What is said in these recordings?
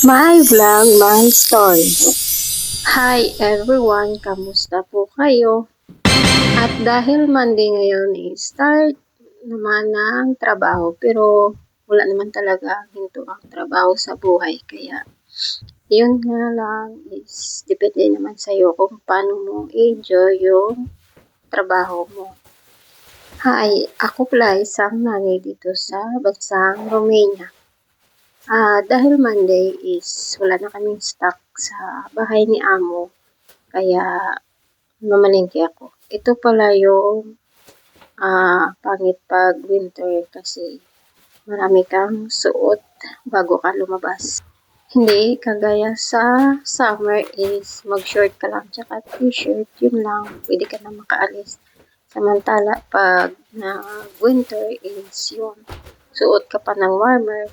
My vlog, my story. Hi everyone, kamusta po kayo? At dahil Monday ngayon start naman ng trabaho pero wala naman talaga hinto ang trabaho sa buhay kaya yun nga lang is depende naman sa'yo kung paano mo enjoy yung trabaho mo. Hi, ako pala isang nanay dito sa bansang Romania. Dahil Monday is wala na kaming stock sa bahay ni Amo, kaya mamalengke ako. Ito pala yung pangit pag winter kasi marami kang suot bago ka lumabas. Hindi kagaya sa summer is mag-short ka lang tsaka t-shirt, yun lang, pwede ka na makaalis. Samantala pag na winter is yun, suot ka pa ng warmer,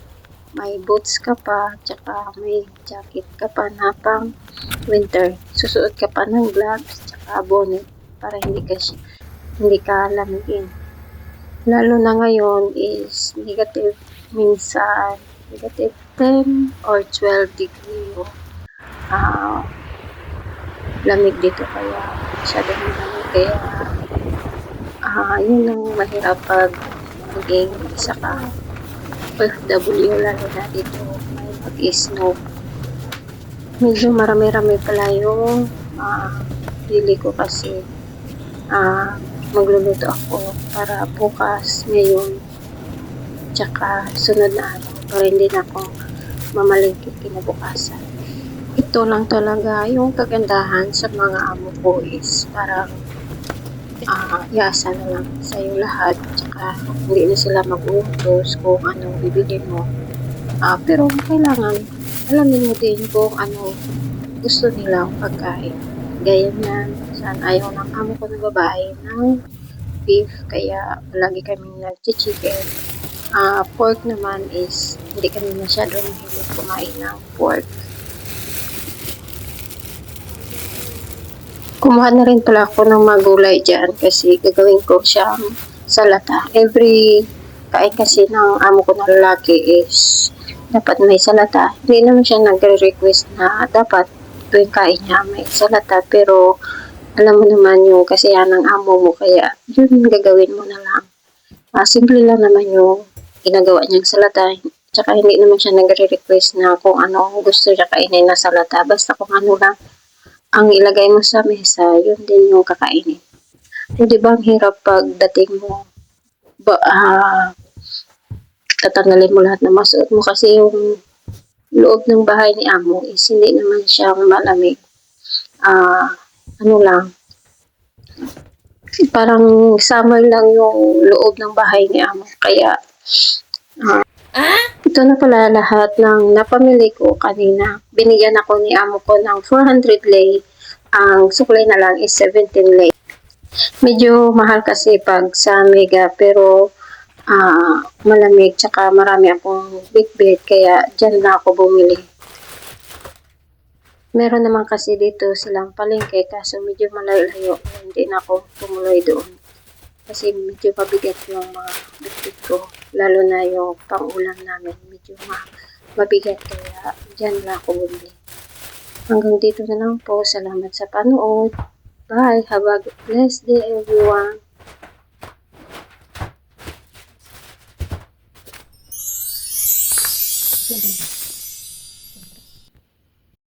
may boots ka pa, tsaka may jacket ka pa na pang winter. Susuot ka pa ng gloves, tsaka bonnet para hindi ka lamigin. Lalo na ngayon is minsan negative 10 or 12 degree yung lamig dito kaya masyadong malamig kaya yun ang mahirap pag maging isa ka OFW, lalo na dito may mag-snow. Medyo marami-rami pala yung pili ko kasi magluluto ako para bukas, ngayon, tsaka sunod na araw para hindi na ako mamalengke kinabukasan. Ito lang talaga yung kagandahan sa mga amo ko is parang iasa na lang sa yung lahat, tsaka hindi na sila mag-utos kung anong bibili mo. Pero kailangan alamin mo din kung ano gusto nilang pagkain. Gaya niyan, saan ayaw ng amo ko na babae ng beef, kaya lagi kaming nag-chicken. Pork naman is hindi kami masyadong mahilig kumain ng pork. Kumuha na rin pala ako ng magulay dyan kasi gagawin ko siyang salata. Every kain kasi ng amo ko na lalaki is dapat may salata. Hindi naman siya nagre-request na dapat tuwing kain niya may salata, pero alam mo naman yung kasiyahan ng amo mo kaya yun gagawin mo na lang. Simple lang naman yung ginagawa niyang salata. Tsaka hindi naman siya nagre-request na kung ano gusto niya kainin na salata. Basta kung ano lang ang ilagay mo sa mesa, yun din yung kakainin. Hindi ba ang hirap pag dating mo, tatanggalin mo lahat ng masuot mo kasi yung loob ng bahay ni Amo is hindi naman siyang malamig. Ano lang, parang summer lang yung loob ng bahay ni Amo. Kaya, ito na pala lahat ng napamili ko kanina. Binigyan ako ni Amo ko ng 400 lei. Ang suklay na lang is 17 lei. Medyo mahal kasi pag sa Mega, pero malamig, tsaka marami akong bit-bit, kaya dyan na ako bumili. Meron naman kasi dito silang palengke, kaso medyo malayo-layo, hindi na ako tumuloy doon. Kasi medyo mabigat yung mga bit-bit ko, lalo na yung pang-ulam namin, medyo mabigat, kaya dyan na ako bumili. Hanggang dito na lang po. Salamat sa panood. Bye. Have a blessed day everyone.